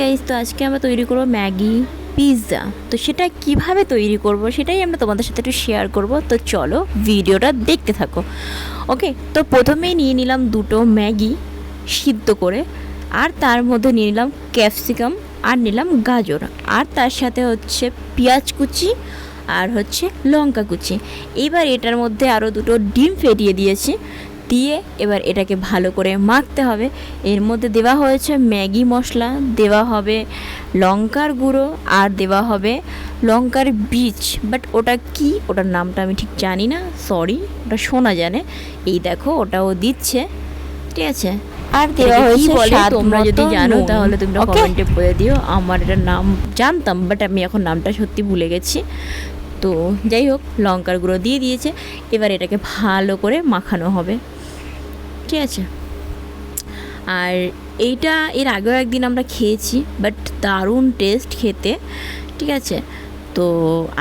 Guys, তো আজকে আমরা তৈরি করব ম্যাগি পিৎজা। তো সেটা কিভাবে তৈরি করব সেটাই আমরা তোমাদের সাথে একটু শেয়ার করব। তো চলো ভিডিওটা দেখতে থাকো। ওকে, তো প্রথমেই নিয়ে নিলাম দুটো ম্যাগি সিদ্ধ করে, আর তার মধ্যে নিয়ে নিলাম ক্যাপসিকাম, আর নিলাম গাজর, আর তার সাথে হচ্ছে পেঁয়াজ কুচি, আর হচ্ছে লঙ্কা কুচি। এবার এটার মধ্যে আরও দুটো ডিম ফেটিয়ে দিয়েছি, দিয়ে এবার এটাকে ভালো করে মাখতে হবে। এর মধ্যে দেওয়া হয়েছে ম্যাগি মশলা, দেওয়া হবে লঙ্কার গুঁড়ো, আর দেওয়া হবে লঙ্কার বীজ, বাট ওটা কি, ওটার নামটা আমি ঠিক জানি না, সরি, ওটা শোনা জানে। এই দেখো ওটাও দিচ্ছে, ঠিক আছে। আর দেওয়া হয়েছে তোমরা যদি জানো তাহলে তোমরা কমেন্টে বলে দিও। আমার এটার নাম জানতাম, বাট আমি এখন নামটা সত্যি ভুলে গেছি। তো যাই হোক, লঙ্কার গুঁড়ো দিয়ে দিয়েছে। এবার এটাকে ভালো করে মাখানো হবে, ঠিক আছে। আর এইটা এর আগেও একদিন আমরা খেয়েছি, বাট দারুণ টেস্ট খেতে, ঠিক আছে। তো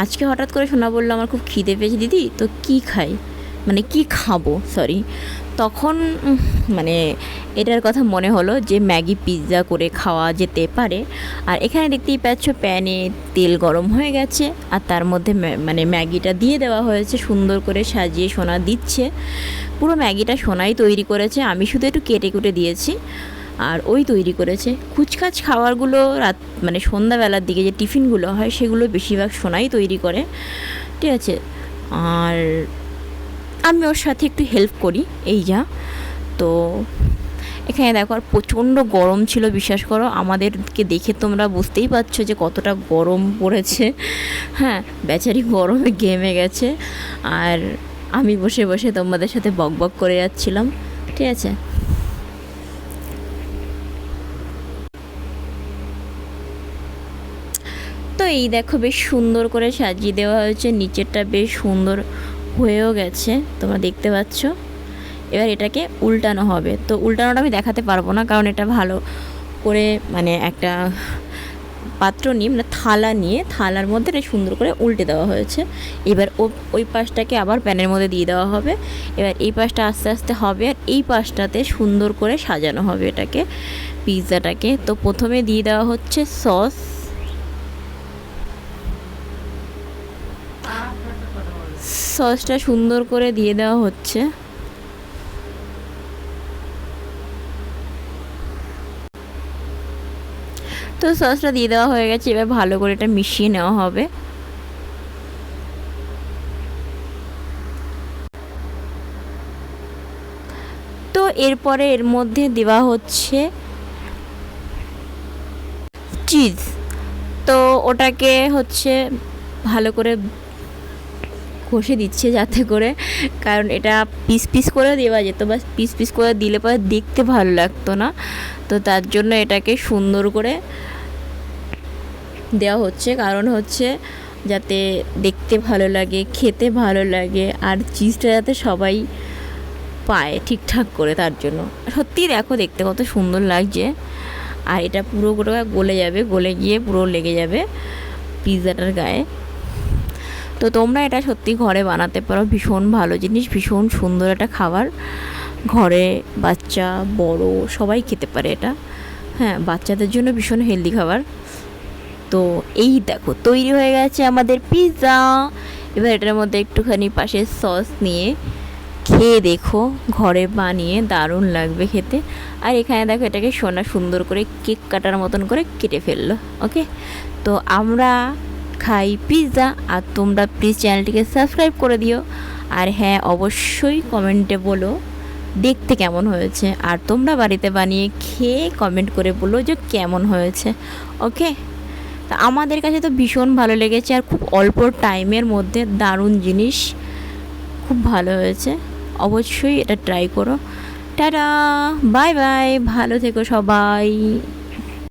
আজকে হঠাৎ করে শোনা বললো আমার খুব খিদে পেয়েছে দিদি, তো কি খাই, মানে কি খাবো, সরি। তখন মানে এটার কথা মনে হলো যে ম্যাগি পিৎজা করে খাওয়া যেতে পারে। আর এখানে দেখতেই পাচ্ছ প্যানে তেল গরম হয়ে গেছে, আর তার মধ্যে মানে ম্যাগিটা দিয়ে দেওয়া হয়েছে, সুন্দর করে সাজিয়ে সোনা দিচ্ছে। পুরো ম্যাগিটা সোনাই তৈরি করেছে, আমি শুধু একটু কেটে কুটে দিয়েছি, আর ওই তৈরি করেছে। কুচকাচ খাবারগুলো রাত মানে সন্ধ্যাবেলার দিকে যে টিফিনগুলো হয় সেগুলো বেশিরভাগ সোনাই তৈরি করে, ঠিক আছে। আর আমি ওর সাথে একটু হেল্প করি, এই যা। তো এখানে দেখো, আর প্রচণ্ড গরম ছিল, বিশ্বাস করো, আমাদেরকে দেখে তোমরা বুঝতেই পারছো যে কতটা গরম পড়েছে। হ্যাঁ, বেচারি গরমে ঘেমে গেছে, আর আমি বসে বসে তোমাদের সাথে বকবক করে যাচ্ছিলাম, ঠিক আছে। তো এই দেখো বেশ সুন্দর করে সাজিয়ে দেওয়া হয়েছে, নিচেরটা বেশ সুন্দর হয়েও গেছে, তোমরা দেখতে পাচ্ছ। এবার এটাকে উল্টানো হবে। তো উল্টানোটা আমি দেখাতে পারবো না, কারণ এটা ভালো করে মানে একটা পাত্র নিয়ে, মানে থালা নিয়ে, থালার মধ্যে এটা সুন্দর করে উল্টে দেওয়া হয়েছে। এবার ওই পাশটাকে আবার প্যানের মধ্যে দিয়ে দেওয়া হবে। এবার এই পাশটা আস্তে আস্তে হবে, আর এই পাশটাতে সুন্দর করে সাজানো হবে এটাকে, পিৎজাটাকে। তো প্রথমে দিয়ে দেওয়া হচ্ছে সস, সসটা সুন্দর করে দিয়ে দেওয়া হচ্ছে। তো সসটা দিয়ে দেওয়া হয়ে গেছে, এবার ভালো করে এটা মিশিয়ে নেওয়া হবে। তো এরপরে এর মধ্যে দেওয়া হচ্ছে চিজ। তো ওটাকে হচ্ছে ভালো করে ঘষে দিচ্ছে যাতে করে, কারণ এটা পিস পিস করে দেওয়া যেত, বা পিস পিস করে দিলে পরে দেখতে ভালো লাগতো না। তো তার জন্য এটাকে সুন্দর করে দেওয়া হচ্ছে, কারণ হচ্ছে যাতে দেখতে ভালো লাগে, খেতে ভালো লাগে, আর চিজটা যাতে সবাই পায় ঠিকঠাক করে, তার জন্য। সত্যিই দেখো দেখতে কত সুন্দর লাগছে। আর এটা পুরো গলে যাবে, গলে গিয়ে পুরো লেগে যাবে পিৎজাটার গায়ে। তো তোমরা এটা সত্যি ঘরে বানাতে পারো, ভীষণ ভালো জিনিস, ভীষণ সুন্দর একটা খাবার, ঘরে বাচ্চা বড় সবাই খেতে পারে এটা। হ্যাঁ, বাচ্চাদের জন্য ভীষণ হেলদি খাবার। তো এই দেখো তৈরি হয়ে গেছে আমাদের পিৎজা। এবার এটার মধ্যে একটুখানি পাশে সস নিয়ে খেয়ে দেখো, ঘরে বানিয়ে দারুণ লাগবে খেতে। আর এখানে দেখো এটাকে সোনা সুন্দর করে কেক কাটার মতন করে কেটে ফেললো, ওকে। তো আমরা খাই পিৎজা, আর তোমরা প্লিজ চ্যানেলটিকে সাবস্ক্রাইব করে দিও। আর হ্যাঁ, অবশ্যই কমেন্টে বলো দেখতে কেমন হয়েছে, আর তোমরা বাড়িতে বানিয়ে খেয়ে কমেন্ট করে বলো যে কেমন হয়েছে, ওকে। তা আমাদের কাছে তো ভীষণ ভালো লেগেছে, আর খুব অল্প টাইমের মধ্যে দারুণ জিনিস, খুব ভালো হয়েছে। অবশ্যই এটা ট্রাই করো। টাটা, বাই বাই, ভালো থেকো সবাই।